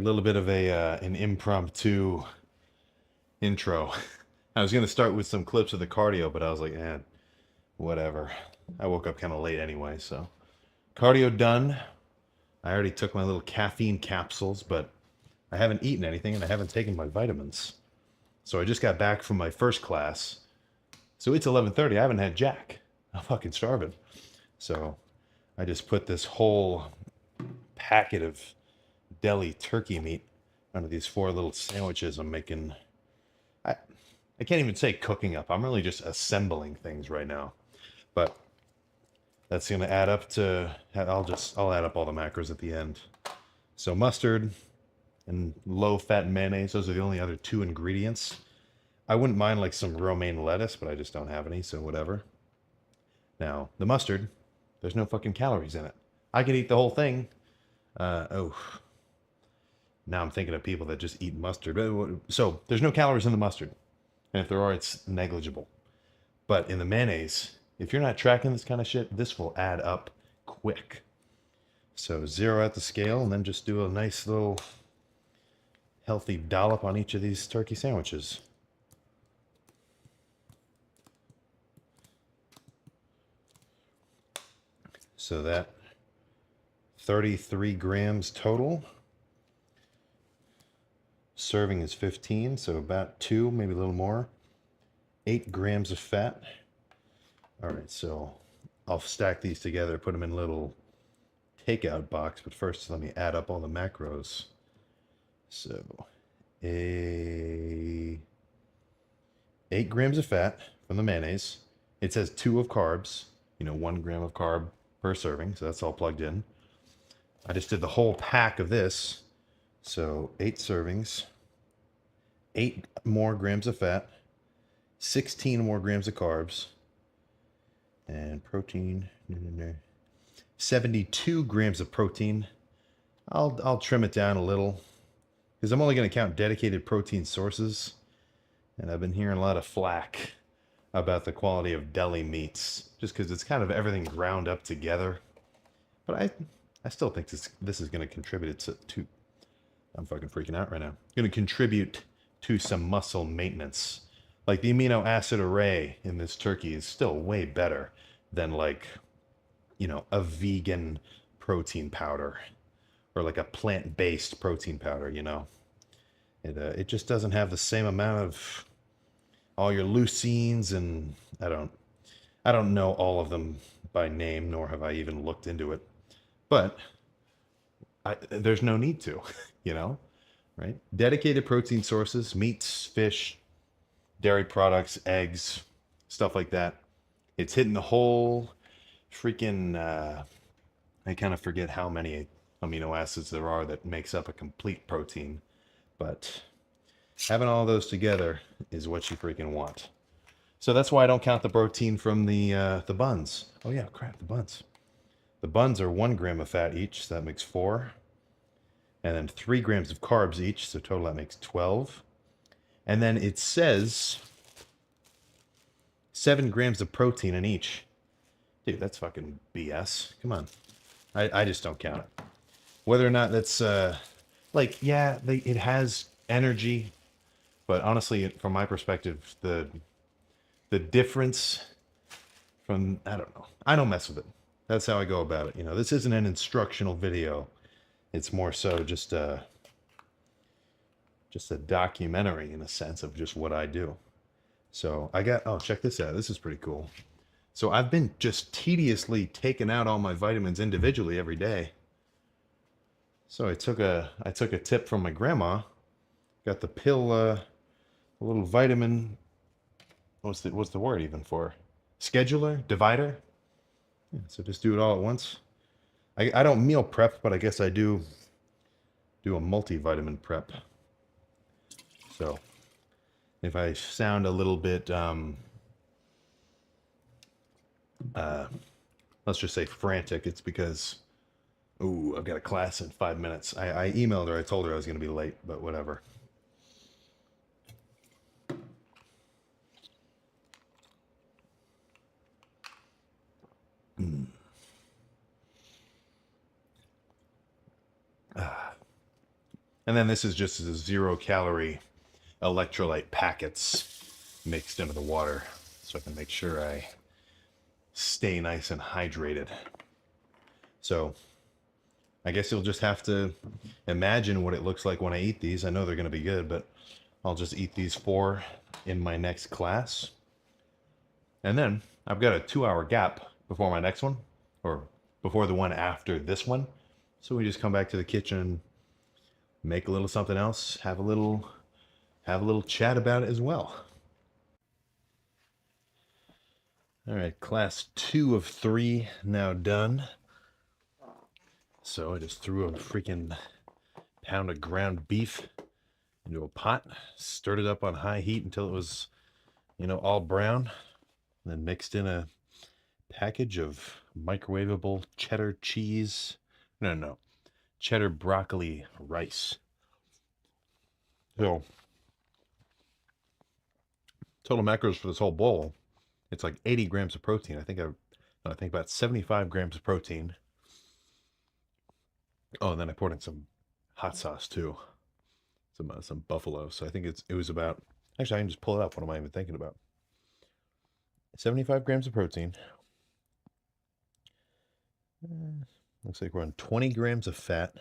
little bit of a an impromptu intro. I was gonna start with some clips of the cardio, but I was like, whatever. I woke up kind of late anyway, so cardio done. I already took my little caffeine capsules, but I haven't eaten anything and I haven't taken my vitamins. So I just got back from my first class. So it's 11:30. I haven't had jack. I'm fucking starving. So I just put this whole packet of deli turkey meat under these four little sandwiches I'm making. I, I can't even say cooking up. I'm really just assembling things right now. But that's going to add up to, I'll add up all the macros at the end. So mustard and low fat mayonnaise, those are the only other two ingredients. I wouldn't mind like some romaine lettuce, but I just don't have any, so whatever. Now, the mustard, there's no fucking calories in it. I could eat the whole thing. Now I'm thinking of people that just eat mustard. So there's no calories in the mustard. And if there are, it's negligible. But in the mayonnaise, if you're not tracking this kind of shit, this will add up quick. So zero out the scale and then just do a nice little healthy dollop on each of these turkey sandwiches. So that 33 grams total. Serving is 15, so about 2, maybe a little more. 8 grams of fat. All right, so I'll stack these together, put them in a little takeout box, but first let me add up all the macros. So 8 grams of fat from the mayonnaise. It says 2 of carbs, 1 gram of carb per serving, so that's all plugged in. I just did the whole pack of this, so 8 servings, 8 more grams of fat, 16 more grams of carbs, and protein, 72 grams of protein. I'll trim it down a little because I'm only going to count dedicated protein sources, and I've been hearing a lot of flack about the quality of deli meats just because it's kind of everything ground up together. But I still think this is going to contribute to I'm fucking freaking out right now. Going to contribute to some muscle maintenance. Like the amino acid array in this turkey is still way better than like, a vegan protein powder or like a plant-based protein powder, It just doesn't have the same amount of all your leucines, and I don't know all of them by name, nor have I even looked into it. But there's no need to, right? Dedicated protein sources, meats, fish, dairy products, eggs, stuff like that. It's hitting the whole freaking, I kind of forget how many amino acids there are that makes up a complete protein. But having all those together is what you freaking want. So that's why I don't count the protein from the buns. Oh yeah, crap, the buns. The buns are 1 gram of fat each, so that makes 4. And then 3 grams of carbs each, so total that makes 12. And then it says 7 grams of protein in each. Dude, that's fucking BS. Come on. I just don't count it. Whether or not that's, it has energy, but honestly, from my perspective, the difference from, I don't know. I don't mess with it. That's how I go about it. This isn't an instructional video. It's more so just a documentary in a sense of just what I do. So check this out. This is pretty cool. So I've been just tediously taking out all my vitamins individually every day. So I took a tip from my grandma, got the pill, a little vitamin, what's the word even for? Scheduler? Divider? Yeah, so just do it all at once. I don't meal prep, but I guess I do a multivitamin prep. So if I sound a little bit, let's just say frantic, it's because, I've got a class in 5 minutes. I emailed her, I told her I was going to be late, but whatever. And then this is just the 0-calorie electrolyte packets mixed into the water, so I can make sure I stay nice and hydrated. So I guess you'll just have to imagine what it looks like when I eat these. I know they're going to be good, but I'll just eat these 4 in my next class. And then I've got a 2-hour gap before my next one, or before the one after this one. So we just come back to the kitchen, make a little something else, have a little chat about it as well. All right, class 2 of 3 now done. So I just threw a freaking pound of ground beef into a pot, stirred it up on high heat until it was, all brown, and then mixed in a package of microwavable cheddar cheese. No, cheddar broccoli rice. So total macros for this whole bowl, it's like 80 grams of protein. I think about 75 grams of protein. Oh, and then I poured in some hot sauce too, some buffalo. So I think it was about. Actually, I can just pull it up. What am I even thinking about? 75 grams of protein. Looks like we're on 20 grams of fat,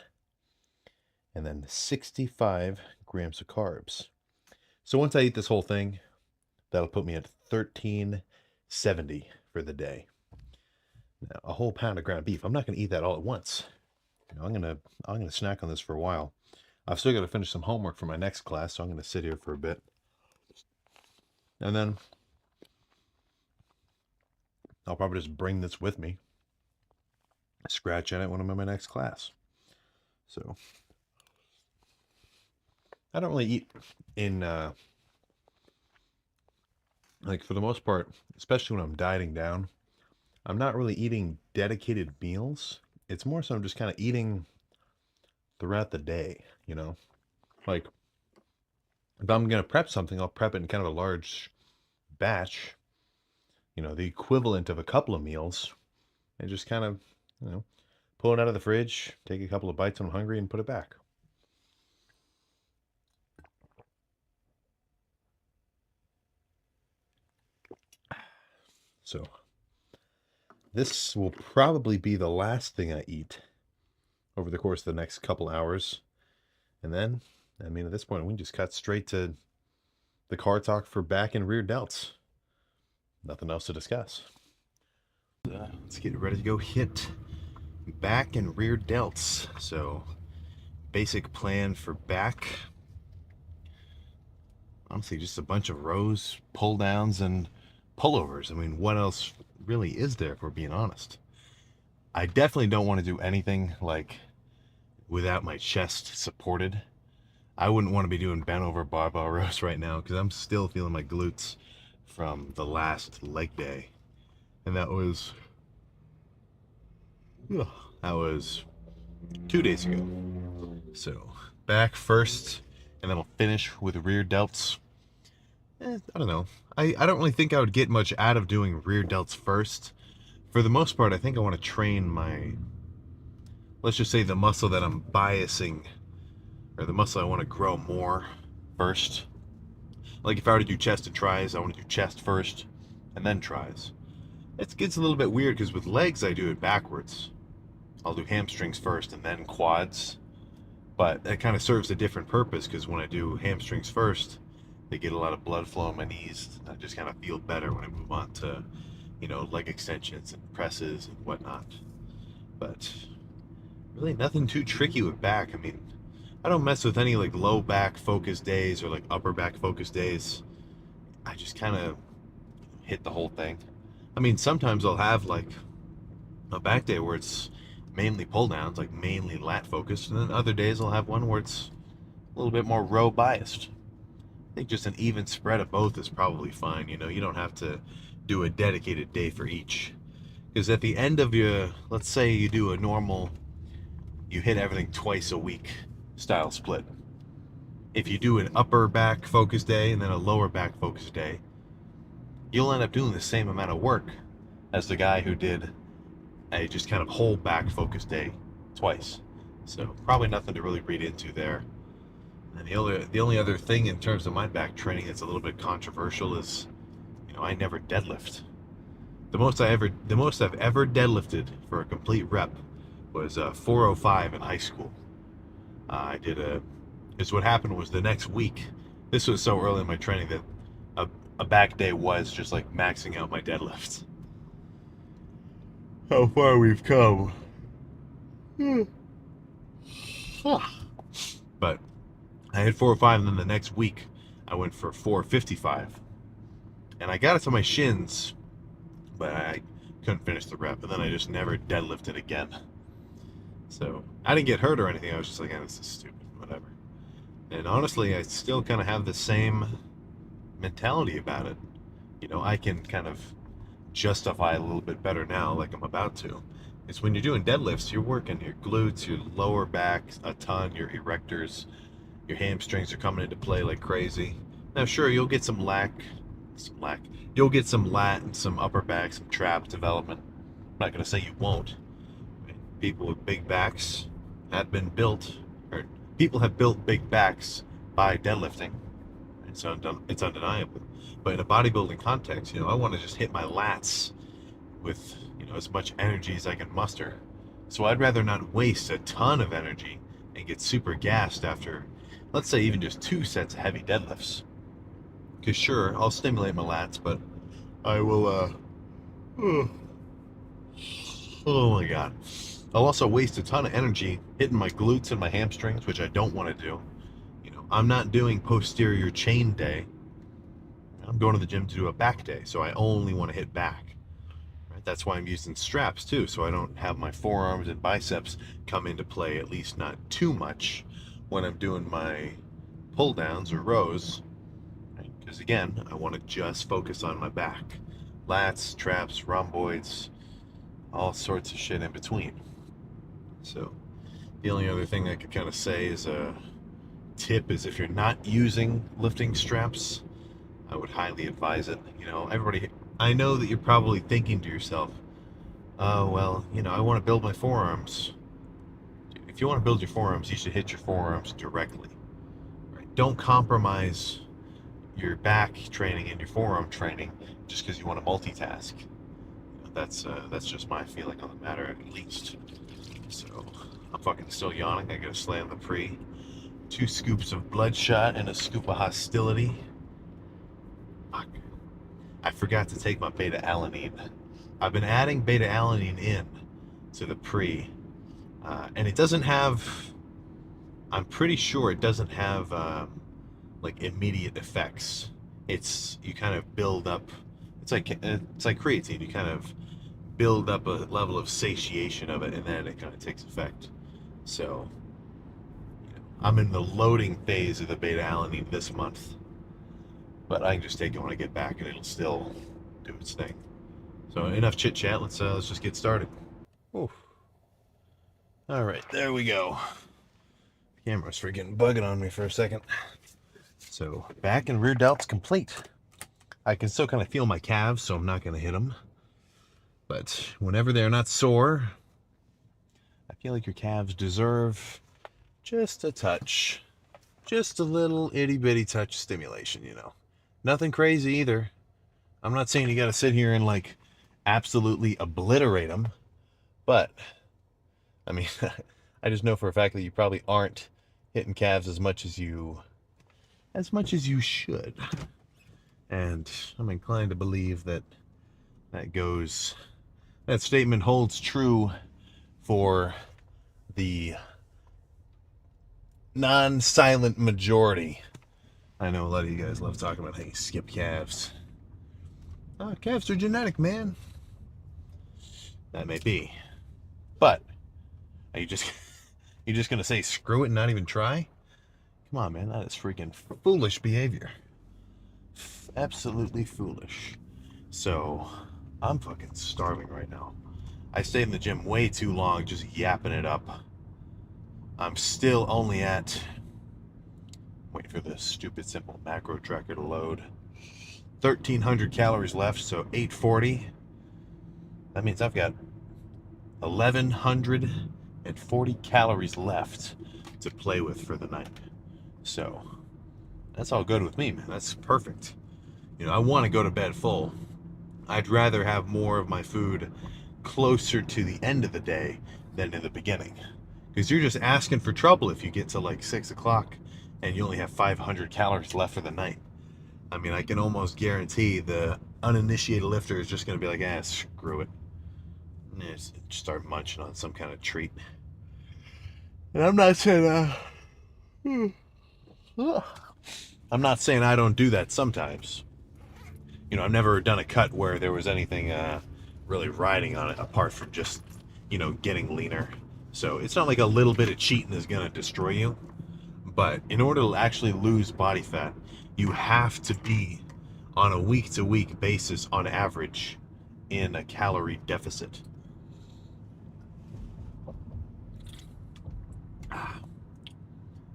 and then 65 grams of carbs. So once I eat this whole thing, that'll put me at 1370 for the day. Now, a whole pound of ground beef. I'm not going to eat that all at once. I'm gonna snack on this for a while. I've still got to finish some homework for my next class, so I'm going to sit here for a bit, and then I'll probably just bring this with me, scratch at it when I'm in my next class. So I don't really eat in like, for the most part, especially when I'm dieting down, I'm not really eating dedicated meals. It's more so I'm just kind of eating throughout the day, Like, if I'm going to prep something, I'll prep it in kind of a large batch, the equivalent of a couple of meals, and just kind of, pull it out of the fridge, take a couple of bites when I'm hungry, and put it back. So this will probably be the last thing I eat over the course of the next couple hours. And then, at this point, we can just cut straight to the car talk for back and rear delts. Nothing else to discuss. Let's get ready to go hit back and rear delts. So, basic plan for back. Honestly, just a bunch of rows, pull downs, and pullovers. What else really is there, if we're being honest? I definitely don't want to do anything like without my chest supported. I wouldn't want to be doing bent over barbell rows right now because I'm still feeling my glutes from the last leg day. And that was 2 days ago. So back first, and then I'll finish with rear delts. I don't know. I don't really think I would get much out of doing rear delts first. For the most part, I think I want to train my, let's just say, the muscle that I'm biasing, or the muscle I want to grow more first. Like if I were to do chest and tries, I want to do chest first and then tries. It gets a little bit weird because with legs I do it backwards. I'll do hamstrings first and then quads. But it kind of serves a different purpose because when I do hamstrings first, they get a lot of blood flow in my knees. I just kind of feel better when I move on to, leg extensions and presses and whatnot. But really nothing too tricky with back. I don't mess with any like low back focus days or like upper back focus days. I just kind of hit the whole thing. Sometimes I'll have like a back day where it's mainly pull downs, like mainly lat focused, and then other days I'll have one where it's a little bit more row biased. I think just an even spread of both is probably fine. You don't have to do a dedicated day for each. Because at the end of your, let's say you do a normal, you hit everything twice a week style split. If you do an upper back focus day and then a lower back focus day, you'll end up doing the same amount of work as the guy who did a just kind of whole back focus day twice. So probably nothing to really read into there. And the only other thing in terms of my back training that's a little bit controversial is, I never deadlift. The most I've ever deadlifted for a complete rep was 405 in high school. I did a. Because what happened was the next week. This was so early in my training that a back day was just like maxing out my deadlifts. How far we've come. But I had 405, and then the next week I went for 455, and I got it to my shins, but I couldn't finish the rep, and then I just never deadlifted again. So I didn't get hurt or anything. I was just like, this is stupid, whatever. And honestly, I still kind of have the same mentality about it. I can kind of justify a little bit better now, like I'm about to. It's when you're doing deadlifts, you're working your glutes, your lower back a ton, your erectors, your hamstrings are coming into play like crazy. Now, sure, you'll get some you'll get some lat and some upper back, some trap development. I'm not going to say you won't. People with big backs have been built, or people have built big backs by deadlifting. It's undeniable. But in a bodybuilding context, I want to just hit my lats with, as much energy as I can muster. So I'd rather not waste a ton of energy and get super gassed after, let's say, even just 2 sets of heavy deadlifts. Because sure, I'll stimulate my lats, but I will, oh my god. I'll also waste a ton of energy hitting my glutes and my hamstrings, which I don't want to do. I'm not doing posterior chain day. I'm going to the gym to do a back day, so I only want to hit back. Right? That's why I'm using straps too, so I don't have my forearms and biceps come into play, at least not too much, when I'm doing my pull downs or rows. Because again, I want to just focus on my back. Lats, traps, rhomboids, all sorts of shit in between. So the only other thing I could kind of say is a tip is if you're not using lifting straps, I would highly advise it. I know that you're probably thinking to yourself, oh, well, I want to build my forearms. If you want to build your forearms, you should hit your forearms directly. Right? Don't compromise your back training and your forearm training just because you want to multitask. That's just my feeling on the matter, at least. So I'm fucking still yawning. I gotta slam the pre. 2 scoops of bloodshot and a scoop of hostility. Fuck. I forgot to take my beta-alanine. I've been adding beta-alanine in to the pre, and it doesn't have. I'm pretty sure it doesn't have like immediate effects. You kind of build up. It's like creatine. You kind of build up a level of satiation of it, and then it kind of takes effect. So I'm in the loading phase of the beta-alanine this month, but I can just take it when I get back, and it'll still do its thing. So enough chit chat. Let's just get started. Oof. All right, there we go. Camera's freaking bugging on me for a second. So back and rear delts complete. I can still kind of feel my calves, so I'm not going to hit them. But whenever they're not sore, I feel like your calves deserve just a touch. Just a little itty-bitty touch stimulation, Nothing crazy either. I'm not saying you got to sit here and, absolutely obliterate them. But, I mean, I just know for a fact that you probably aren't hitting calves as much as you should. And I'm inclined to believe that that statement holds true for the non-silent majority. I know a lot of you guys love talking about how you skip calves. Calves are genetic, man. That may be. But, are you just gonna say screw it and not even try? Come on, man, that is freaking foolish behavior. Absolutely foolish. So, I'm fucking starving right now. I stayed in the gym way too long just yapping it up. I'm still only at, waiting for this stupid simple macro tracker to load, 1,300 calories left, so 840. That means I've got 1,140 calories left to play with for the night. So that's all good with me, man. That's perfect. I want to go to bed full. I'd rather have more of my food closer to the end of the day than in the beginning. Because you're just asking for trouble if you get to like 6 o'clock and you only have 500 calories left for the night. I mean, I can almost guarantee the uninitiated lifter is just going to be like, screw it. And just start munching on some kind of treat. And I'm not saying, I'm not saying I don't do that sometimes. I've never done a cut where there was anything really riding on it apart from just, getting leaner. So it's not like a little bit of cheating is going to destroy you. But in order to actually lose body fat, you have to be on a week-to-week basis on average in a calorie deficit.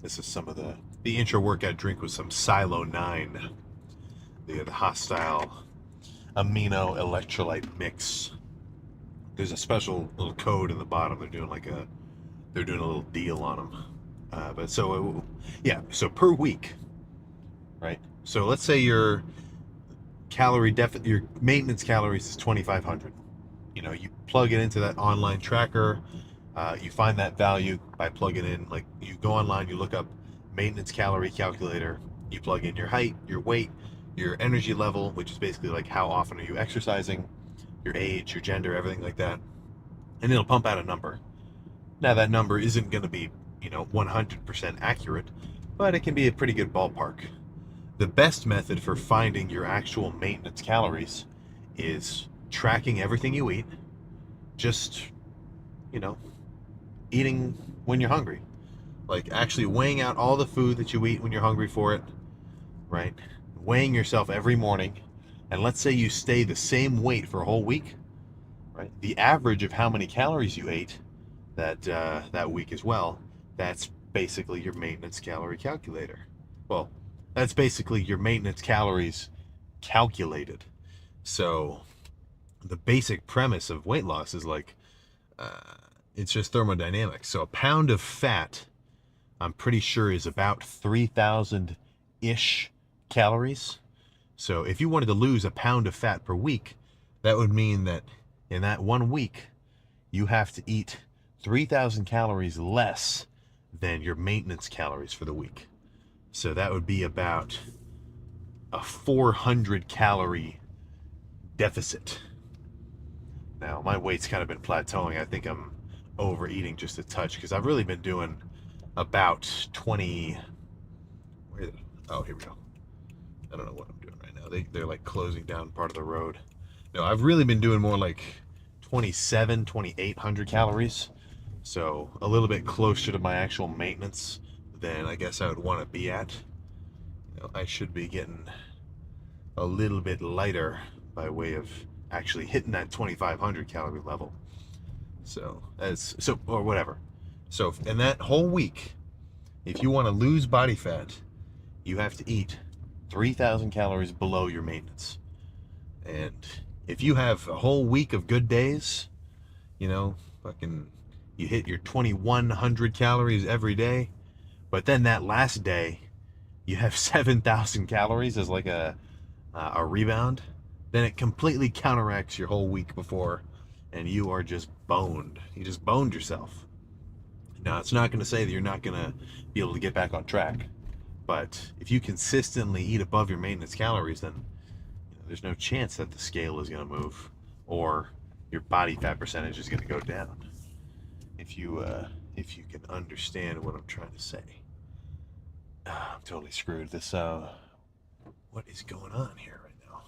This is some of the intra-workout drink with some Silo 9. The hostile amino electrolyte mix. There's a special little code in the bottom. They're doing a little deal on them. So per week, right? So let's say your your maintenance calories is 2,500. You plug it into that online tracker. You find that value by plugging in. Like, you go online, you look up maintenance calorie calculator. You plug in your height, your weight, your energy level, which is basically like how often are you exercising, your age, your gender, everything like that, and it'll pump out a number. Now, that number isn't going to be 100% accurate, but it can be a pretty good ballpark. The best method for finding your actual maintenance calories is tracking everything you eat, just eating when you're hungry, like actually weighing out all the food that you eat when you're hungry for it, right? Weighing yourself every morning, and let's say you stay the same weight for a whole week, right? The average of how many calories you ate that week as well, that's basically your maintenance calorie calculator. Well, that's basically your maintenance calories calculated. So the basic premise of weight loss is like, it's just thermodynamics. So a pound of fat, I'm pretty sure, is about 3,000-ish calories. So if you wanted to lose a pound of fat per week, that would mean that in that 1 week, you have to eat 3,000 calories less than your maintenance calories for the week. So that would be about a 400 calorie deficit. Now, my weight's kind of been plateauing. I think I'm overeating just a touch because I've really been doing about 20. Oh, here we go. I don't know what I'm doing right now. They're like closing down part of the road. No, I've really been doing more like 2,800 calories. So a little bit closer to my actual maintenance than I guess I would want to be at. I should be getting a little bit lighter by way of actually hitting that 2,500 calorie level. Or whatever. So in that whole week, if you want to lose body fat, you have to eat 3,000 calories below your maintenance. And if you have a whole week of good days, you hit your 2,100 calories every day, but then that last day you have 7,000 calories as like a rebound, then it completely counteracts your whole week before, and you are just boned. You just boned yourself. Now, it's not going to say that you're not going to be able to get back on track, but if you consistently eat above your maintenance calories, then there's no chance that the scale is going to move or your body fat percentage is going to go down. If you can understand what I'm trying to say. I'm totally screwed. What is going on here right now?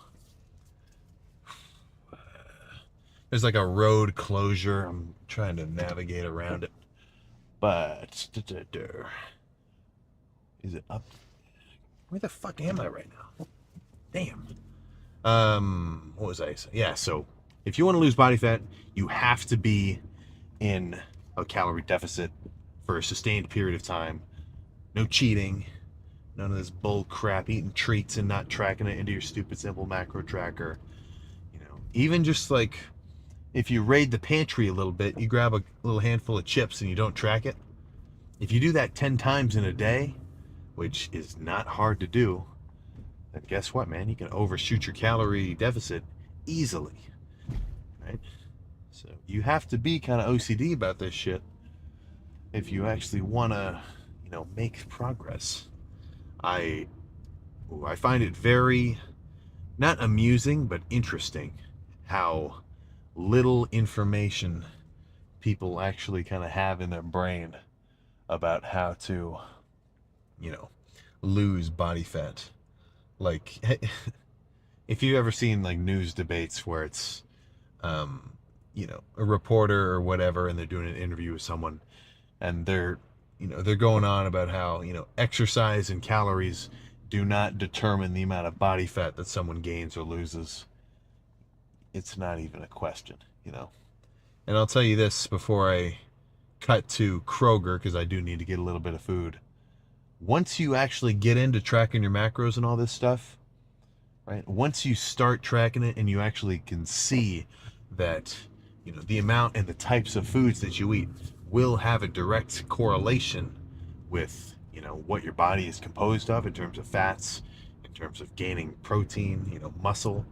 There's like a road closure. I'm trying to navigate around it. But is it up? Where the fuck am I right now? Damn. What was I saying? Yeah, so if you want to lose body fat, you have to be in a calorie deficit for a sustained period of time. No cheating. None of this bull crap, eating treats and not tracking it into your stupid simple macro tracker. Even just like if you raid the pantry a little bit, you grab a little handful of chips and you don't track it. If you do that 10 times in a day, which is not hard to do, then guess what, man? You can overshoot your calorie deficit easily, right? So you have to be kind of OCD about this shit if you actually want to, make progress. I find it very, not amusing, but interesting how little information people actually kind of have in their brain about how to, lose body fat. Like, if you've ever seen like news debates where it's, a reporter or whatever, and they're doing an interview with someone, and they're going on about how, exercise and calories do not determine the amount of body fat that someone gains or loses. It's not even a question, And I'll tell you this before I cut to Kroger, because I do need to get a little bit of food. Once you actually get into tracking your macros and all this stuff, right? Once you start tracking it and you actually can see that, the amount and the types of foods that you eat will have a direct correlation with, what your body is composed of in terms of fats, in terms of gaining protein, muscle.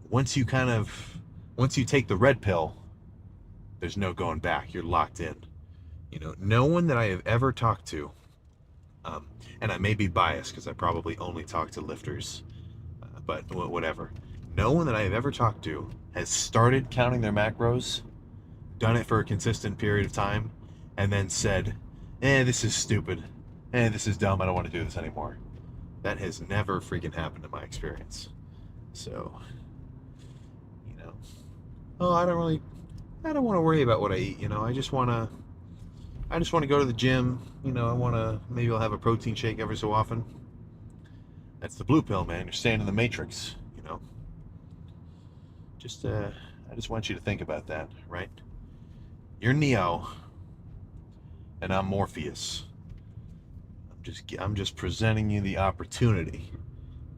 Once you take the red pill, there's no going back. You're locked in. No one that I have ever talked to, and I may be biased because I probably only talk to lifters, but whatever. No one that I have ever talked to has started counting their macros, done it for a consistent period of time, and then said, this is stupid. This is dumb. I don't want to do this anymore. That has never freaking happened in my experience. So, I don't want to worry about what I eat. I just want to go to the gym. Maybe I'll have a protein shake every so often. That's the blue pill, man. You're staying in the matrix, I just want you to think about that, right? You're Neo, and I'm Morpheus. I'm just presenting you the opportunity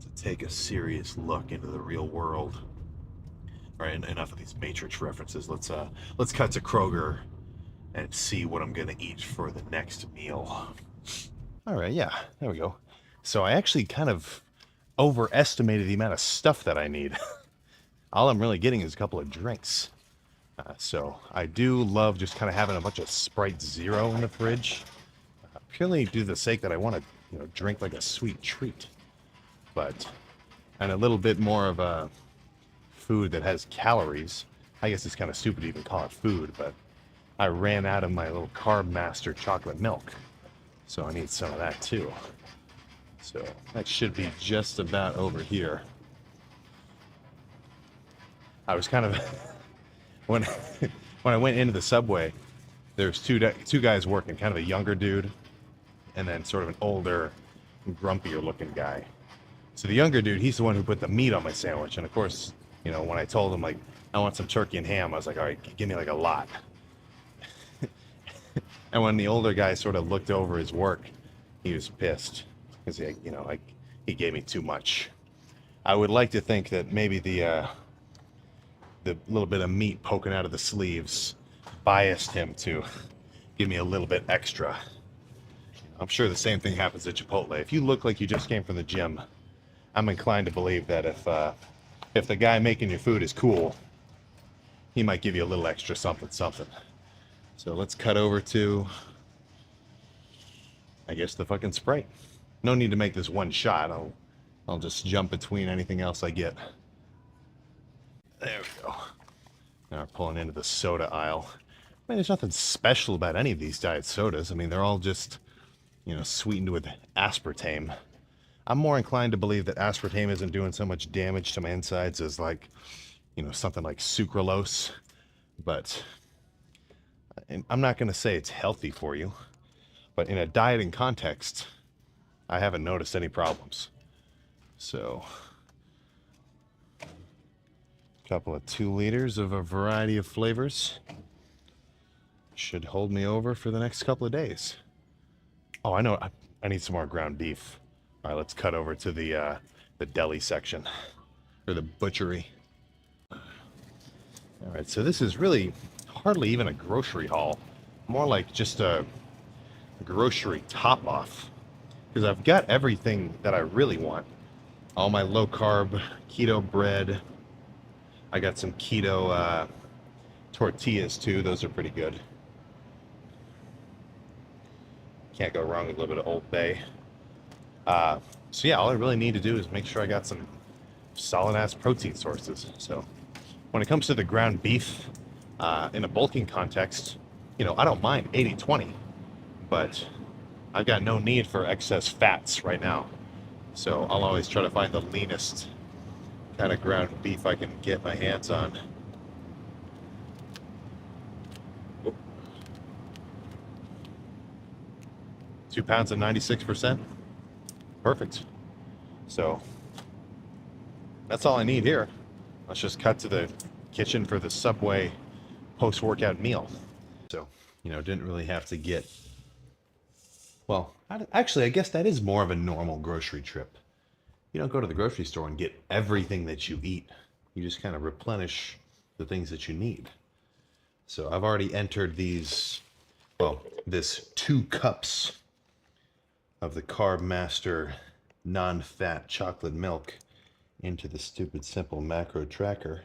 to take a serious look into the real world. All right, enough of these Matrix references. Let's cut to Kroger and see what I'm gonna eat for the next meal. All right, yeah, there we go. So I actually kind of overestimated the amount of stuff that I need. All I'm really getting is a couple of drinks. So I do love just kind of having a bunch of Sprite Zero in the fridge, purely due to the sake that I want to, drink like a sweet treat. And a little bit more of a food that has calories. I guess it's kind of stupid to even call it food, but I ran out of my little Carb Master chocolate milk, so I need some of that too. So that should be just about over here. I was kind of when I went into the Subway, there's two guys working, kind of a younger dude, and then sort of an older, grumpier looking guy. So the younger dude, he's the one who put the meat on my sandwich, and of course, when I told him like I want some turkey and ham, I was like, all right, give me like a lot. And when the older guy sort of looked over his work, he was pissed because he gave me too much. I would like to think that maybe the little bit of meat poking out of the sleeves biased him to give me a little bit extra. I'm sure the same thing happens at Chipotle. If you look like you just came from the gym, I'm inclined to believe that if the guy making your food is cool, he might give you a little extra something. So let's cut over to, I guess, the fucking Sprite. No need to make this one shot. I'll just jump between anything else I get. There we go. Now we're pulling into the soda aisle. I mean, there's nothing special about any of these diet sodas. I mean, they're all just, sweetened with aspartame. I'm more inclined to believe that aspartame isn't doing so much damage to my insides as like, something like sucralose. But I'm not going to say it's healthy for you. But in a dieting context, I haven't noticed any problems. So, a couple of 2 liters of a variety of flavors should hold me over for the next couple of days. Oh, I know. I need some more ground beef. All right, let's cut over to the deli section, or the butchery. All right, so this is really hardly even a grocery haul. More like just a grocery top-off. because I've got everything that I really want. All my low carb keto bread. I got some keto tortillas too. Those are pretty good. Can't go wrong with a little bit of Old Bay. So yeah, all I really need to do is make sure I got some solid ass protein sources. So when it comes to the ground beef, in a bulking context, I don't mind 80-20, but I've got no need for excess fats right now. So I'll always try to find the leanest kind of ground beef I can get my hands on. 2 pounds and 96%. Perfect. So that's all I need here. Let's just cut to the kitchen for the Subway post-workout meal. So, didn't really have to get... Well, actually, I guess that is more of a normal grocery trip. You don't go to the grocery store and get everything that you eat. You just kind of replenish the things that you need. So I've already entered this 2 cups of the Carb Master non-fat chocolate milk into the stupid simple macro tracker.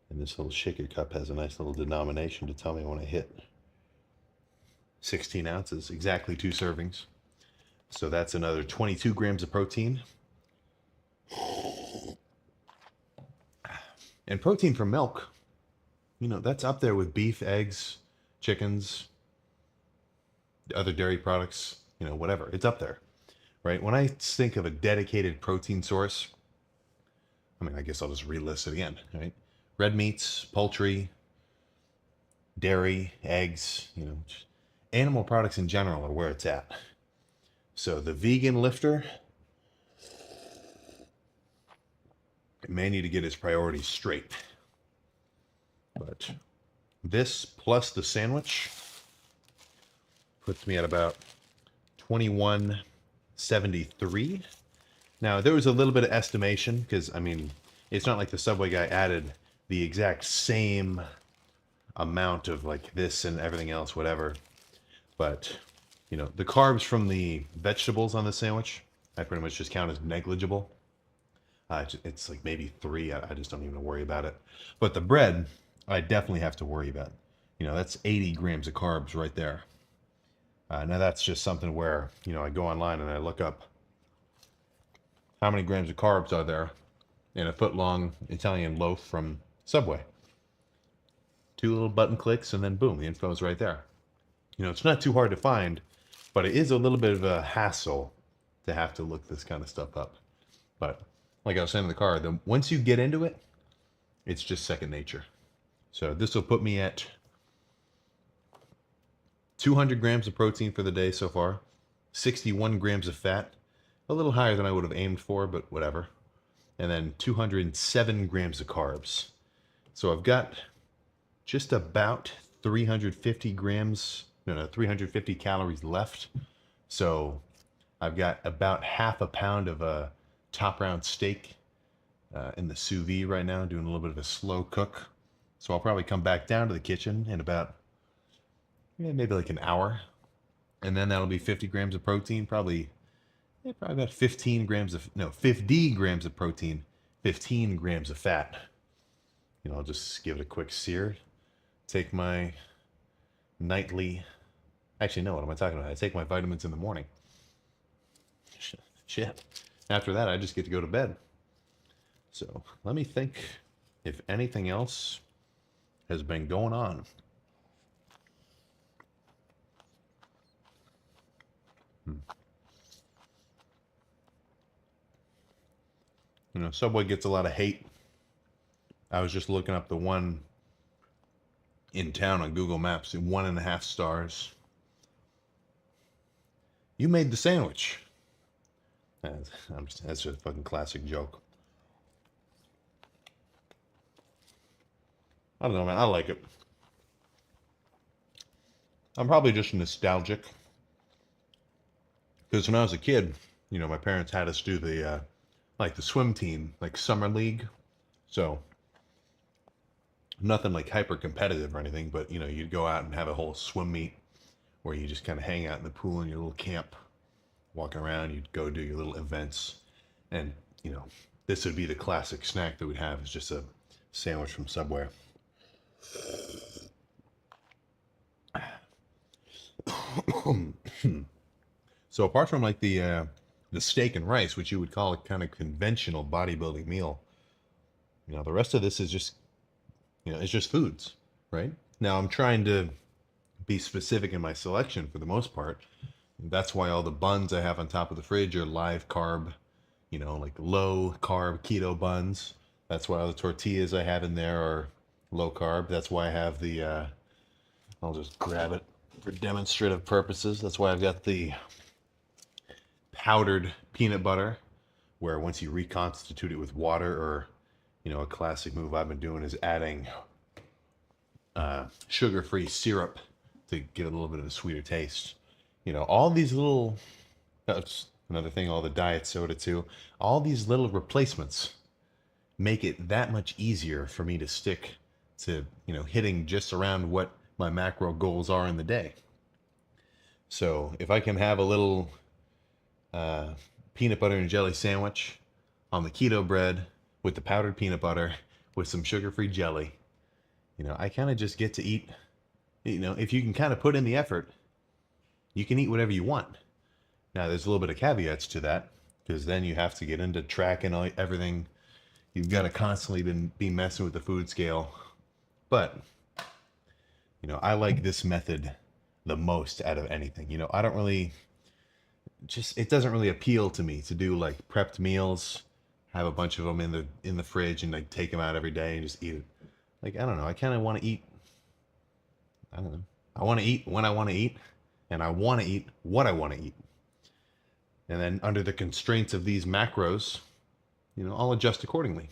And this little shaker cup has a nice little denomination to tell me when I hit 16 ounces, exactly 2 servings. So that's another 22 grams of protein. And protein from milk, that's up there with beef, eggs, chickens, other dairy products, whatever. It's up there, right? When I think of a dedicated protein source, I guess I'll just relist it again, right? Red meats, poultry, dairy, eggs, animal products in general are where it's at. So the vegan lifter may need to get his priorities straight. But this plus the sandwich puts me at about 21.73. Now, there was a little bit of estimation because, it's not like the Subway guy added the exact same amount of like this and everything else, whatever. But, the carbs from the vegetables on the sandwich, I pretty much just count as negligible. It's like maybe 3. I just don't even worry about it. But the bread, I definitely have to worry about. That's 80 grams of carbs right there. Now that's just something where, I go online and I look up how many grams of carbs are there in a foot-long Italian loaf from Subway. 2 little button clicks and then boom, the info is right there. It's not too hard to find, but it is a little bit of a hassle to have to look this kind of stuff up. But like I was saying in the car, once you get into it, it's just second nature. So this will put me at 200 grams of protein for the day so far, 61 grams of fat, a little higher than I would have aimed for, but whatever. And then 207 grams of carbs. So I've got just about 350 calories left. So I've got about half a pound of a top round steak in the sous vide right now, doing a little bit of a slow cook. So I'll probably come back down to the kitchen in about maybe like an hour. And then that'll be 50 grams of protein, probably about 50 grams of protein, 15 grams of fat. I'll just give it a quick sear. Take my nightly, actually, no, what am I talking about? I take my vitamins in the morning. Shit. After that, I just get to go to bed. So let me think if anything else has been going on. Subway gets a lot of hate. I was just looking up the one in town on Google Maps, 1.5 stars. You made the sandwich. That's just a fucking classic joke. I don't know, man. I like it. I'm probably just nostalgic. Because when I was a kid, my parents had us do the swim team, like summer league. So nothing like hyper competitive or anything, but you'd go out and have a whole swim meet where you just kind of hang out in the pool in your little camp, walking around, you'd go do your little events, and you know, this would be the classic snack that we'd have is just a sandwich from Subway. So apart from like the steak and rice, which you would call a kind of conventional bodybuilding meal, the rest of this is just it's just foods, right? Now I'm trying to be specific in my selection for the most part. That's why all the buns I have on top of the fridge are live carb, like low carb keto buns. That's why all the tortillas I have in there are low carb. That's why I have I'll just grab it for demonstrative purposes. That's why I've got the powdered peanut butter, where once you reconstitute it with water, or a classic move I've been doing is adding sugar-free syrup to get a little bit of a sweeter taste. All these little, that's another thing, all the diet soda too, all these little replacements make it that much easier for me to stick to, hitting just around what my macro goals are in the day. So if I can have a little peanut butter and jelly sandwich on the keto bread with the powdered peanut butter with some sugar-free jelly, I kind of just get to eat, if you can kind of put in the effort, you can eat whatever you want. Now, there's a little bit of caveats to that, because then you have to get into tracking everything. You've got to constantly be messing with the food scale. But, I like this method the most out of anything. I don't really, it doesn't really appeal to me to do like prepped meals, have a bunch of them in the fridge and like take them out every day and just eat it. Like, I don't know. I kind of want to eat. I don't know. I want to eat when I want to eat, and I want to eat what I want to eat. And then under the constraints of these macros, I'll adjust accordingly.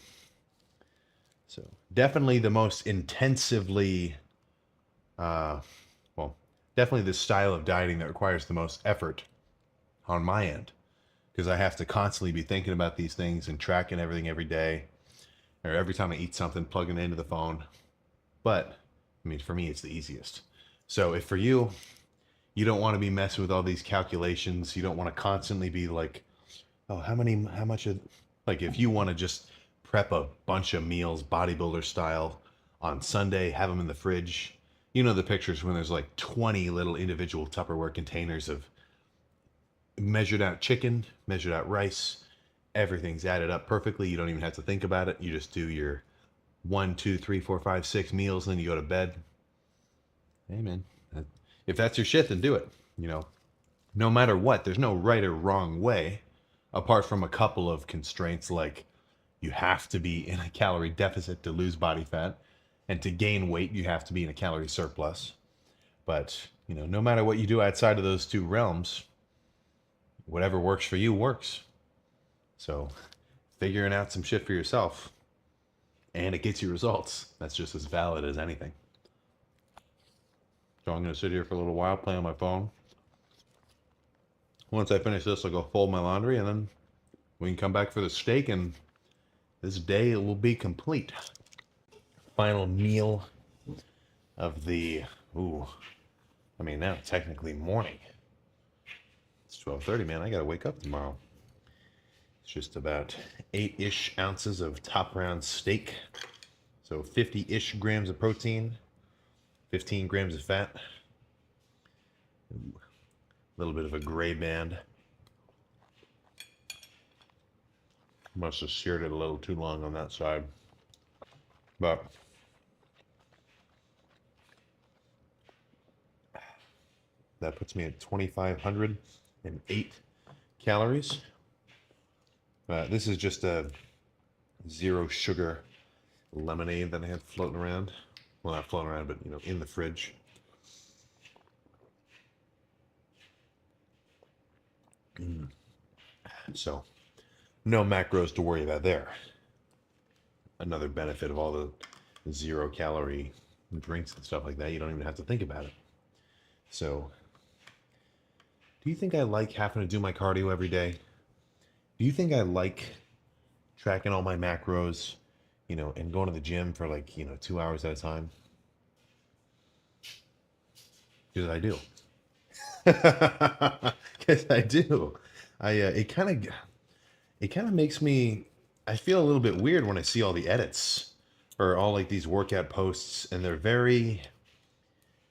So definitely the most intensively, definitely the style of dieting that requires the most effort on my end, because I have to constantly be thinking about these things and tracking everything every day, or every time I eat something, plugging it into the phone. But for me, it's the easiest. So if for you, you don't want to be messing with all these calculations, you don't want to constantly be like, oh, how much of, like, if you want to just prep a bunch of meals bodybuilder style on Sunday, have them in the fridge, the pictures when there's like 20 little individual Tupperware containers of measured out chicken, measured out rice, everything's added up perfectly. You don't even have to think about it. You just do your 1, 2, 3, 4, 5, 6 meals, and then you go to bed. Hey, man, if that's your shit, then do it. No matter what, there's no right or wrong way, apart from a couple of constraints, like you have to be in a calorie deficit to lose body fat, and to gain weight, you have to be in a calorie surplus. But, no matter what you do outside of those two realms, whatever works for you works. So figuring out some shit for yourself, and it gets you results, that's just as valid as anything. So I'm going to sit here for a little while, play on my phone. Once I finish this, I'll go fold my laundry, and then we can come back for the steak, and this day will be complete. Final meal of the, now technically morning. It's 12:30, man. I got to wake up tomorrow. It's just about 8-ish ounces of top round steak. So 50-ish grams of protein, 15 grams of fat. Ooh, a little bit of a gray band. Must have seared it a little too long on that side. But that puts me at 2,508 calories. This is just a 0 sugar lemonade that I had floating around. Well, not floating around, but in the fridge. So, no macros to worry about there. Another benefit of all the 0 calorie drinks and stuff like that, you don't even have to think about it. So, do you think I like having to do my cardio every day? Do you think I like tracking all my macros, and going to the gym for 2 hours at a time? Because I do. Because I do. it kind of makes me, I feel a little bit weird when I see all the edits or all like these workout posts, and they're very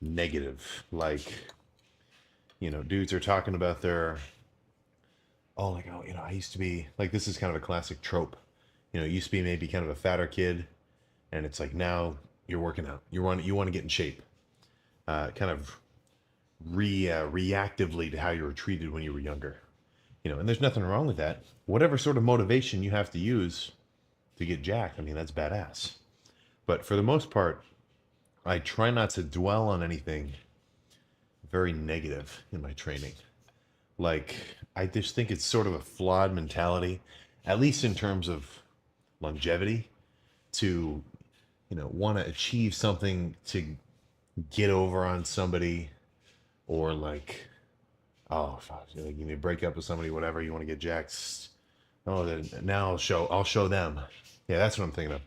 negative. Like, dudes are talking about their, oh, like, oh, I used to be like, this is kind of a classic trope. It used to be maybe kind of a fatter kid, and it's like now you're working out. You want to get in shape. Kind of reactively to how you were treated when you were younger. And there's nothing wrong with that. Whatever sort of motivation you have to use to get jacked, I mean, that's badass. But for the most part, I try not to dwell on anything very negative in my training. Like, I just think it's sort of a flawed mentality, at least in terms of longevity, to, want to achieve something to get over on somebody, or like, oh, fuck, like you need to break up with somebody, whatever, you want to get jacked. Oh, then now I'll show them. Yeah, that's what I'm thinking of.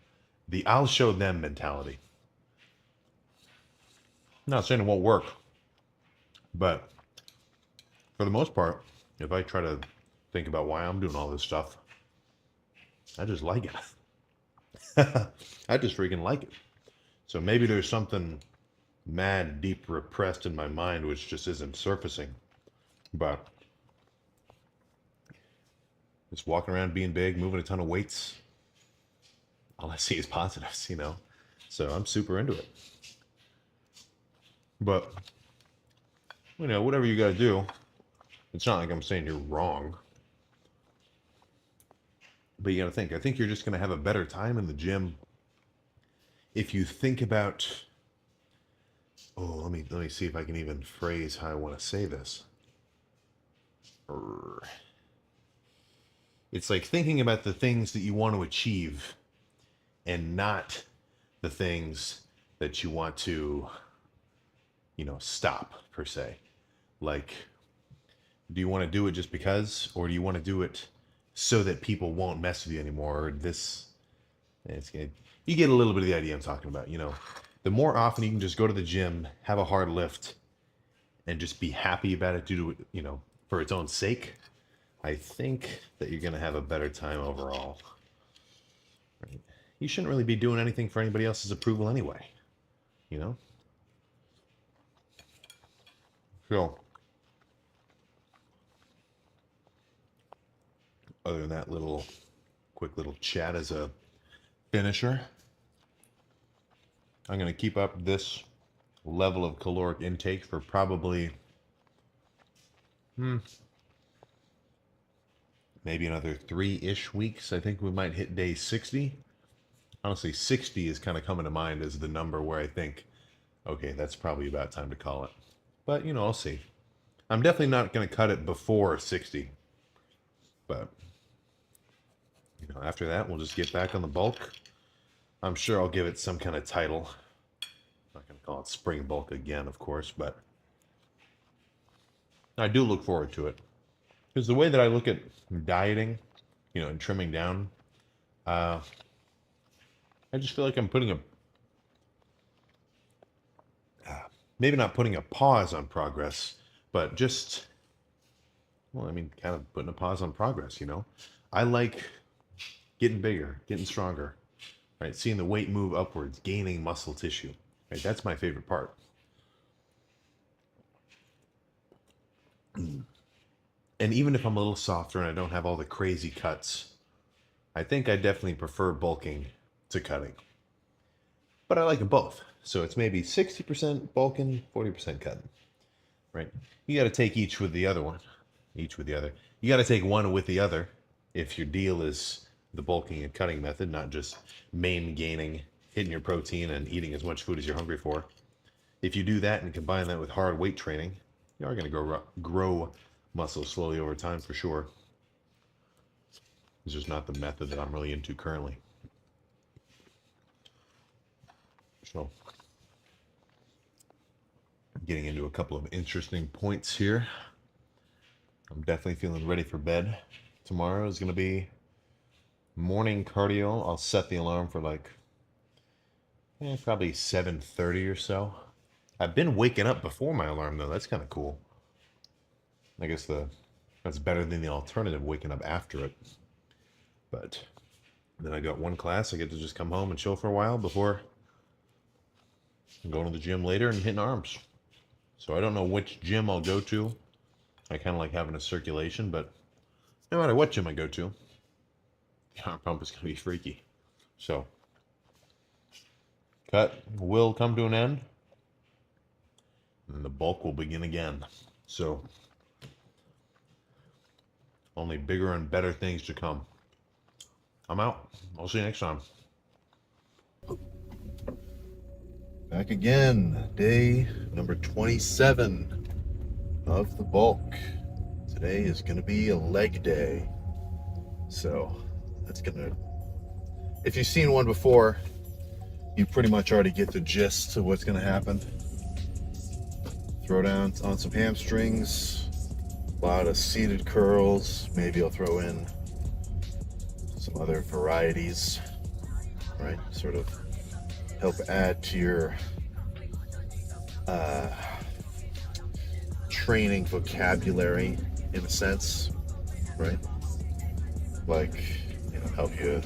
The I'll show them mentality. I'm not saying it won't work, but for the most part, if I try to think about why I'm doing all this stuff, I just like it. I just freaking like it. So maybe there's something mad, deep repressed in my mind which just isn't surfacing. But just walking around being big, moving a ton of weights, all I see is positives, So I'm super into it. But, whatever you got to do, it's not like I'm saying you're wrong. But you got to think. I think you're just going to have a better time in the gym if you think about. Oh, let me see if I can even phrase how I want to say this. It's like thinking about the things that you want to achieve and not the things that you want to, stop, per se. Like, do you want to do it just because, or do you want to do it so that people won't mess with you anymore? Or you get a little bit of the idea I'm talking about. The more often you can just go to the gym, have a hard lift, and just be happy about it due to, for its own sake, I think that you're going to have a better time overall. Right? You shouldn't really be doing anything for anybody else's approval anyway. So, other than that quick little chat as a finisher, I'm going to keep up this level of caloric intake for probably maybe another 3-ish weeks. I think we might hit day 60. Honestly, 60 is kind of coming to mind as the number where I think, okay, that's probably about time to call it. But, I'll see. I'm definitely not going to cut it before 60. But, after that, we'll just get back on the bulk. I'm sure I'll give it some kind of title. I'm not going to call it spring bulk again, of course, but I do look forward to it. Because the way that I look at dieting, and trimming down, I just feel like I'm putting maybe not putting a pause on progress, but just, kind of putting a pause on progress, I like getting bigger, getting stronger, right? Seeing the weight move upwards, gaining muscle tissue, right? That's my favorite part. And even if I'm a little softer and I don't have all the crazy cuts, I think I definitely prefer bulking to cutting. But I like them both. So it's maybe 60% bulking, 40% cutting, right? You got to take each with the other one. Each with the other. You got to take one with the other if your deal is the bulking and cutting method, not just main gaining, hitting your protein and eating as much food as you're hungry for. If you do that and combine that with hard weight training, you are going to grow muscle slowly over time for sure. It's just not the method that I'm really into currently. So, getting into a couple of interesting points here. I'm definitely feeling ready for bed. Tomorrow is going to be morning cardio. I'll set the alarm for probably 7:30 or so. I've been waking up before my alarm though. That's kind of cool. I guess the That's better than the alternative, waking up after it. But then I got one class. I get to just come home and chill for a while before going to the gym later and hitting arms. So I don't know which gym I'll go to. I kind of like having a circulation, but no matter what gym I go to, the arm pump is going to be freaky. So cut will come to an end, and the bulk will begin again. So only bigger and better things to come. I'm out. I'll see you next time. Back again, day number 27 of the bulk. Today is going to be a leg day. So that's going to, if you've seen one before, you pretty much already get the gist of what's going to happen. Throw down on some hamstrings, a lot of seated curls. Maybe I'll throw in some other varieties, right? Sort of help add to your training vocabulary in a sense, right? Like, you know, help you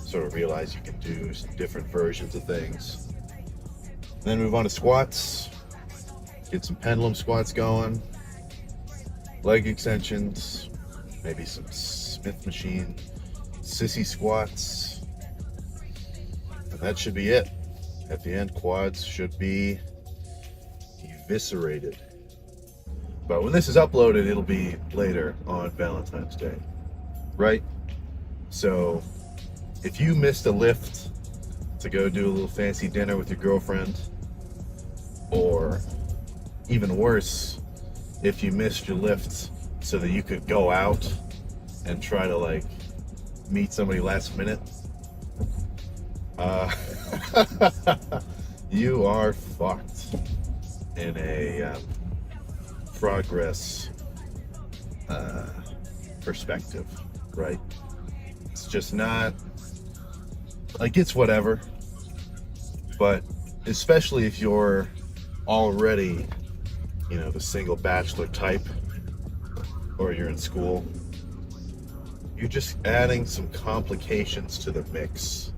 sort of realize you can do some different versions of things. Then move on to squats. Get some pendulum squats going, leg extensions, maybe some Smith machine sissy squats, and that should be it. At the end, quads should be eviscerated. But when this is uploaded, it'll be later on Valentine's Day, right? So if you missed a lift to go do a little fancy dinner with your girlfriend, or even worse, if you missed your lift so that you could go out and try to like meet somebody last minute, you are fucked in a progress perspective, right? It's just not like, it's whatever, but especially if you're already, you know, the single bachelor type, or you're in school, you're just adding some complications to the mix.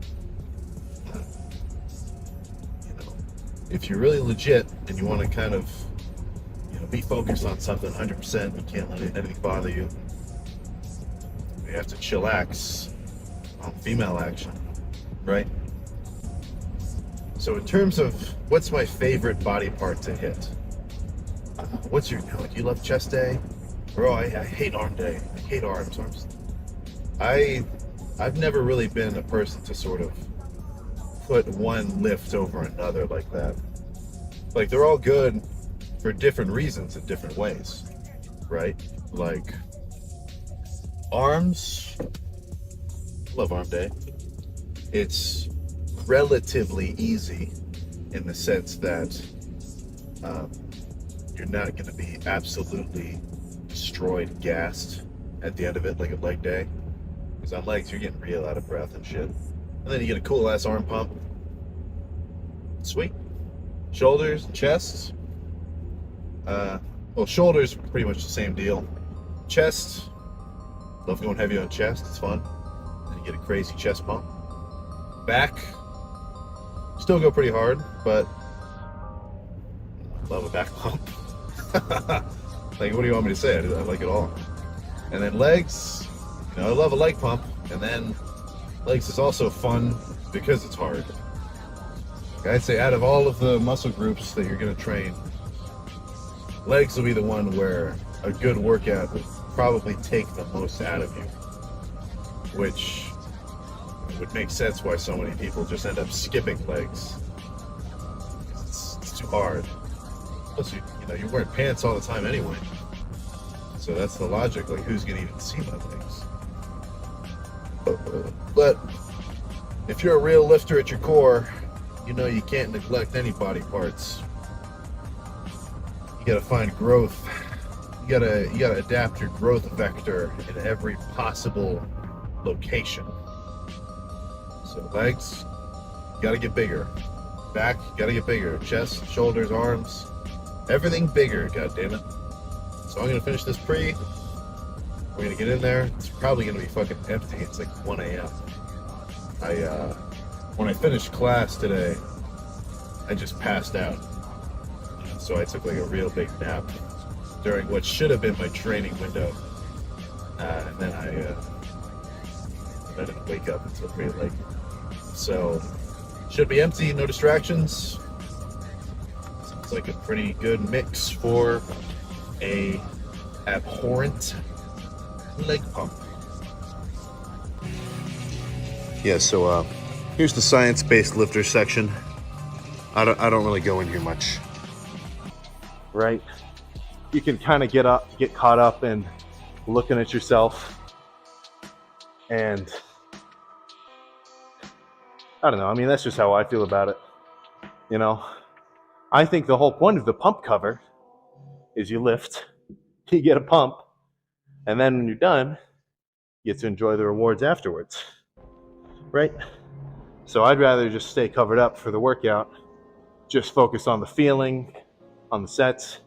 You know, if you're really legit and you want to kind of, you know, be focused on something 100%, you can't let anything bother you. You have to chillax on female action, right? So in terms of what's my favorite body part to hit, what's your, do you love chest day? Bro, I hate arm day. I hate arms. I've never really been a person to sort of put one lift over another like that. Like, they're all good for different reasons in different ways, right? Like, arms, love arm day. It's relatively easy in the sense that you're not going to be absolutely destroyed, gassed at the end of it like a leg day. Because on legs, you're getting real out of breath and shit. And then you get a cool ass arm pump. Sweet. Shoulders, chest. Well, shoulders, pretty much the same deal. Chest, love going heavy on chest, it's fun. Then you get a crazy chest pump. Back, still go pretty hard, but love a back pump. Like, what do you want me to say? I like it all. And then legs, you know, I love a leg pump. And then legs is also fun because it's hard. I'd say out of all of the muscle groups that you're going to train, legs will be the one where a good workout would probably take the most out of you, which would make sense why so many people just end up skipping legs. It's too hard. Plus, you know, you're wearing pants all the time anyway, so that's the logic. Like, who's going to even see my legs? But if you're a real lifter at your core, you know you can't neglect any body parts. You gotta find growth. You gotta adapt your growth vector in every possible location. So legs, you gotta get bigger. Back, you gotta get bigger. Chest, shoulders, arms, everything bigger, goddammit. So I'm gonna finish this pre, We're gonna get in there. It's probably gonna be fucking empty. It's like 1 a.m. I when I finished class today, I just passed out. So I took like a real big nap during what should have been my training window, and then I didn't wake up until pretty late. So should be empty, no distractions. Sounds like a pretty good mix for a abhorrent leg pump. Yeah, so here's the science-based lifter section. I don't really go in here much. Right? You can kind of get caught up in looking at yourself, and I don't know. I mean, that's just how I feel about it. You know, I think the whole point of the pump cover is you lift, you get a pump, and then when you're done, you get to enjoy the rewards afterwards. Right? So I'd rather just stay covered up for the workout, just focus on the feeling, on the sets,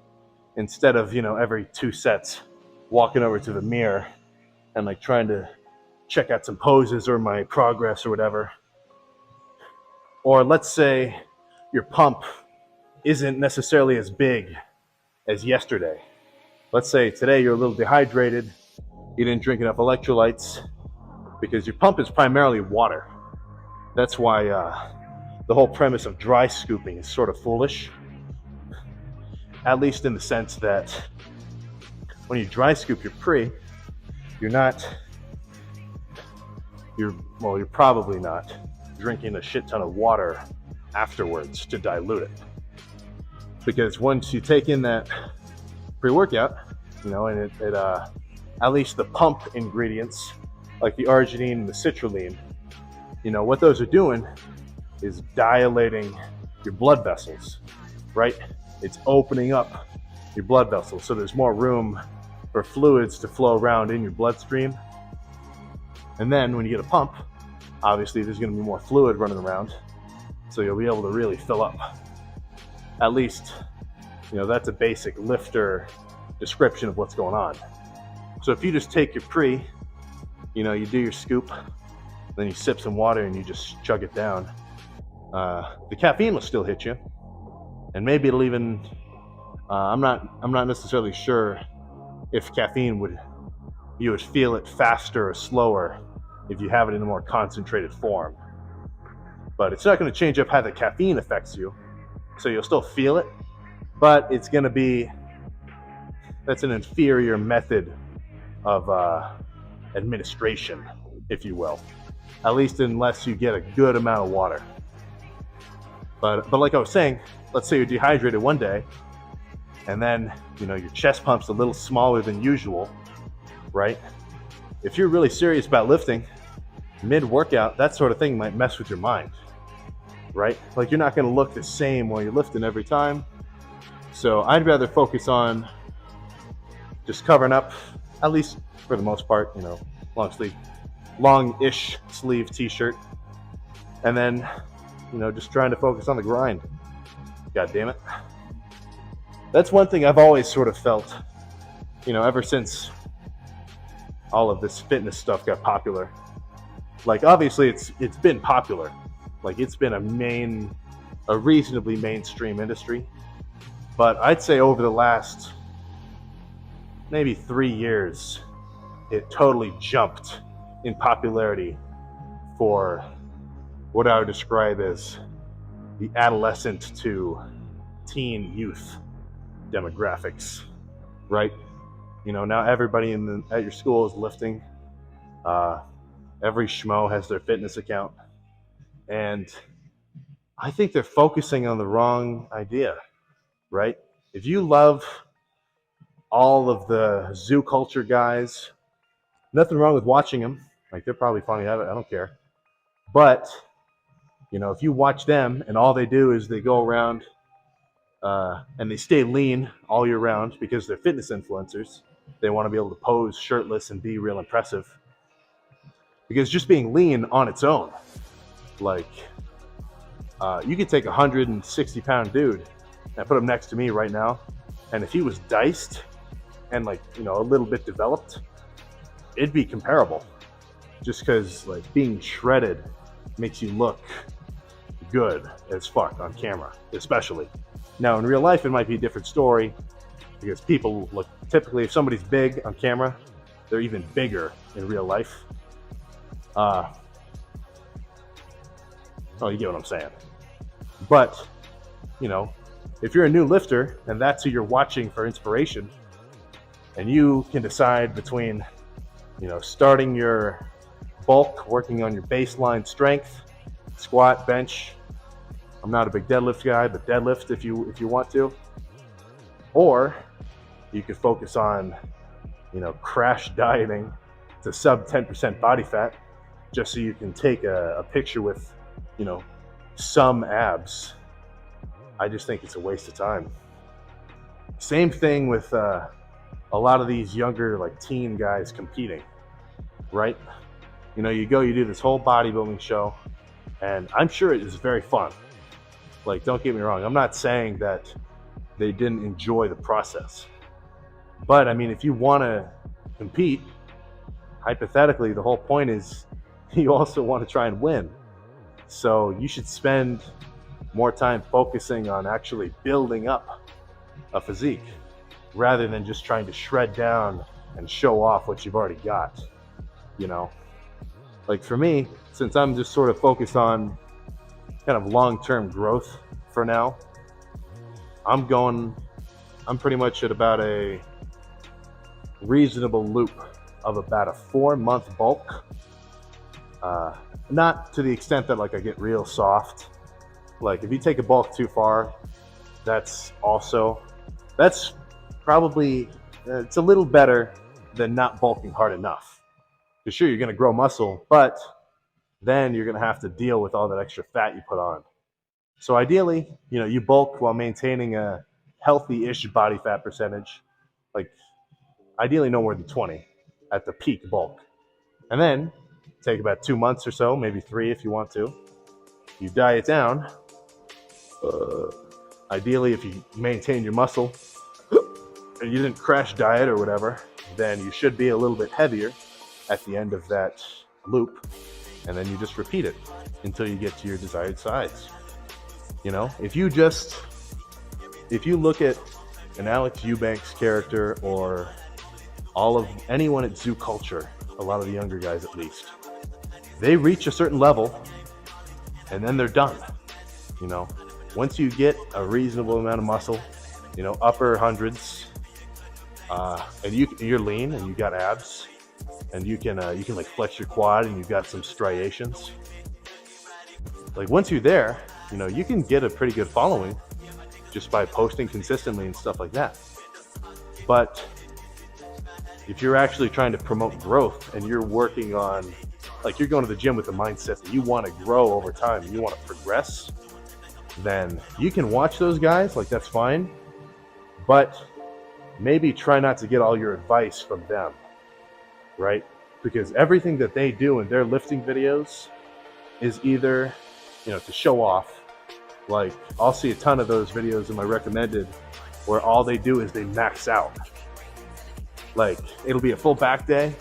instead of, every 2 sets walking over to the mirror and like trying to check out some poses or my progress or whatever. Or let's say your pump isn't necessarily as big as yesterday. Let's say today you're a little dehydrated, you didn't drink enough electrolytes, because your pump is primarily water. That's why the whole premise of dry scooping is sort of foolish. At least in the sense that when you dry scoop your pre, you're probably not drinking a shit ton of water afterwards to dilute it. Because once you take in that pre-workout, and it at least the pump ingredients, like the arginine and the citrulline, what those are doing is dilating your blood vessels, right? It's opening up your blood vessels, so there's more room for fluids to flow around in your bloodstream. And then when you get a pump, obviously there's going to be more fluid running around, so you'll be able to really fill up. At least, that's a basic lifter description of what's going on. So if you just take your pre, you do your scoop, then you sip some water and you just chug it down, the caffeine will still hit you, and maybe it'll even I'm not necessarily sure if caffeine you would feel it faster or slower if you have it in a more concentrated form. But it's not going to change up how the caffeine affects you, so you'll still feel it, but that's an inferior method of administration, if you will. At least unless you get a good amount of water. But like I was saying, let's say you're dehydrated one day, and then your chest pump's a little smaller than usual, right? If you're really serious about lifting, mid-workout, that sort of thing might mess with your mind, right? Like, you're not going to look the same while you're lifting every time. So I'd rather focus on just covering up, at least for the most part, long-ish sleeve t-shirt, and then just trying to focus on the grind. God damn it. That's one thing I've always sort of felt, ever since all of this fitness stuff got popular. Like, obviously it's been popular, like it's been a reasonably mainstream industry, but I'd say over the last maybe 3 years, it totally jumped in popularity for what I would describe as the adolescent to teen youth demographics, right? Now everybody at your school is lifting. Every schmo has their fitness account, and I think they're focusing on the wrong idea, right? If you love all of the zoo culture guys, nothing wrong with watching them. Like, they're probably funny. I don't care. But if you watch them and all they do is they go around and they stay lean all year round because they're fitness influencers, they want to be able to pose shirtless and be real impressive. Because just being lean on its own, like, you could take a 160-pound dude and put him next to me right now, and if he was diced and a little bit developed, it'd be comparable, just because like being shredded makes you look good as fuck on camera, especially. Now in real life, it might be a different story because people look, typically if somebody's big on camera, they're even bigger in real life. Oh, you get what I'm saying. But, you know, if you're a new lifter and that's who you're watching for inspiration, and you can decide between, you know, starting your bulk, working on your baseline strength, squat, bench. I'm not a big deadlift guy, but deadlift if you want to. Or you could focus on, you know, crash dieting to sub 10% body fat, just so you can take a picture with, you know, some abs. I just think it's a waste of time. Same thing with a lot of these younger, like teen guys competing, right? You know, you do this whole bodybuilding show, and I'm sure it is very fun. Like, don't get me wrong, I'm not saying that they didn't enjoy the process. But I mean, if you want to compete, hypothetically, the whole point is you also want to try and win. So you should spend more time focusing on actually building up a physique rather than just trying to shred down and show off what you've already got. You know, like for me, since I'm just sort of focused on kind of long-term growth for now, I'm pretty much at about a reasonable loop of about a 4-month bulk. Not to the extent that like I get real soft. Like if you take a bulk too far, that's probably, it's a little better than not bulking hard enough. Because sure, you're going to grow muscle, but then you're going to have to deal with all that extra fat you put on. So ideally, you know, you bulk while maintaining a healthy-ish body fat percentage, like ideally no more than 20 at the peak bulk. And then take about 2 months or so, maybe 3 if you want to. You diet down. Ideally, if you maintain your muscle and you didn't crash diet or whatever, then you should be a little bit heavier at the end of that loop. And then you just repeat it until you get to your desired size. You know, if you look at an Alex Eubanks character or anyone at Zoo Culture, a lot of the younger guys at least, they reach a certain level and then they're done. You know, once you get a reasonable amount of muscle, you know, upper hundreds, and you're lean and you got abs, and you can like flex your quad and you've got some striations. Like once you're there, you know, you can get a pretty good following just by posting consistently and stuff like that. But if you're actually trying to promote growth and you're working on, like you're going to the gym with the mindset that you want to grow over time and you want to progress, then you can watch those guys, like that's fine. But maybe try not to get all your advice from them, right? Because everything that they do in their lifting videos is either, you know, to show off. Like I'll see a ton of those videos in my recommended where all they do is they max out. Like it'll be a full back day,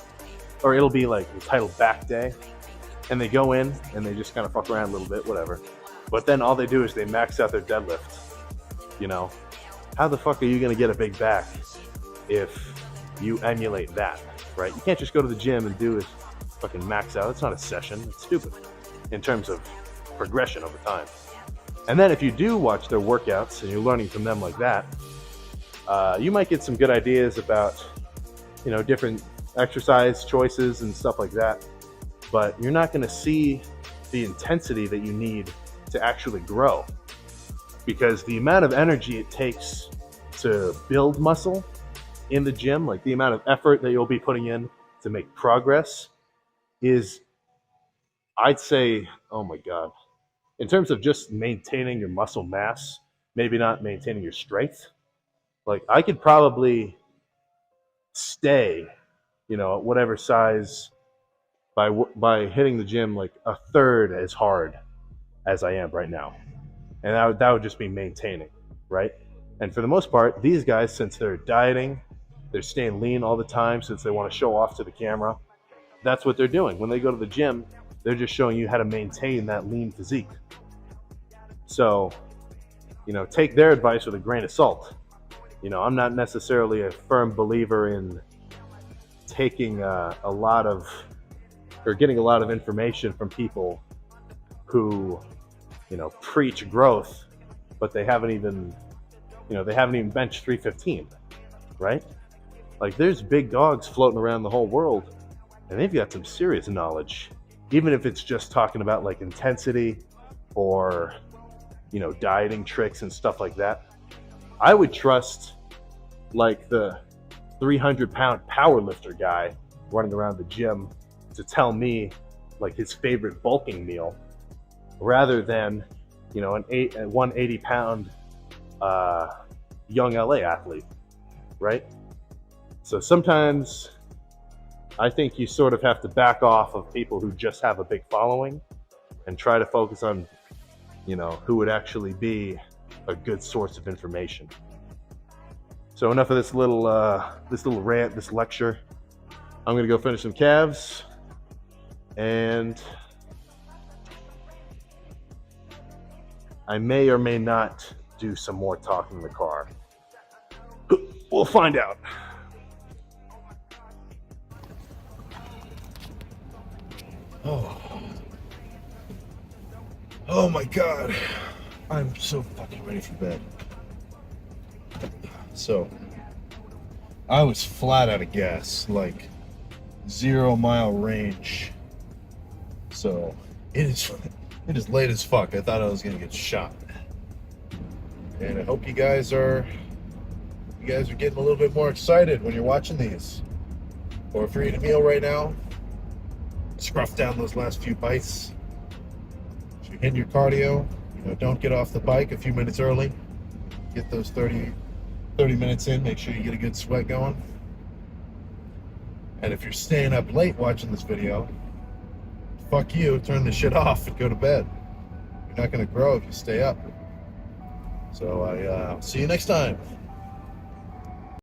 or it'll be like entitled back day, and they go in and they just kind of fuck around a little bit, whatever. But then all they do is they max out their deadlift. You know, how the fuck are you gonna get a big back if you emulate that, right? You can't just go to the gym and do it fucking max out. It's not a session. It's stupid in terms of progression over time. And then if you do watch their workouts and you're learning from them like that, you might get some good ideas about, you know, different exercise choices and stuff like that. But you're not going to see the intensity that you need to actually grow, because the amount of energy it takes to build muscle in the gym, like the amount of effort that you'll be putting in to make progress, is, I'd say, oh my God, in terms of just maintaining your muscle mass, maybe not maintaining your strength, like I could probably stay, you know, at whatever size by hitting the gym like a third as hard as I am right now. And that would just be maintaining, right? And for the most part, these guys, since they're dieting, they're staying lean all the time since they want to show off to the camera, that's what they're doing. When they go to the gym, they're just showing you how to maintain that lean physique. So, take their advice with a grain of salt. I'm not necessarily a firm believer in taking a lot of, or getting a lot of information from people who, preach growth, but they haven't even benched 315, right? Like, there's big dogs floating around the whole world, and they've got some serious knowledge, even if it's just talking about like intensity or, dieting tricks and stuff like that. I would trust like the 300-pound power lifter guy running around the gym to tell me like his favorite bulking meal, rather than, an 180-pound young LA athlete, right? So sometimes I think you sort of have to back off of people who just have a big following and try to focus on, who would actually be a good source of information. So enough of this little rant, this lecture. I'm gonna go finish some calves, and I may or may not do some more talking in the car. We'll find out. Oh my God. I'm so fucking ready for bed. So, I was flat out of gas, like 0 mile range. So, it is late as fuck. I thought I was gonna get shot. And I hope you guys are getting a little bit more excited when you're watching these. Or if you're eating a meal right now, scruff down those last few bites. If you're hitting your cardio, don't get off the bike a few minutes early. Get those 30 minutes in, make sure you get a good sweat going. And if you're staying up late watching this video, fuck you, turn the shit off and go to bed. You're not gonna grow if you stay up. So I'll see you next time.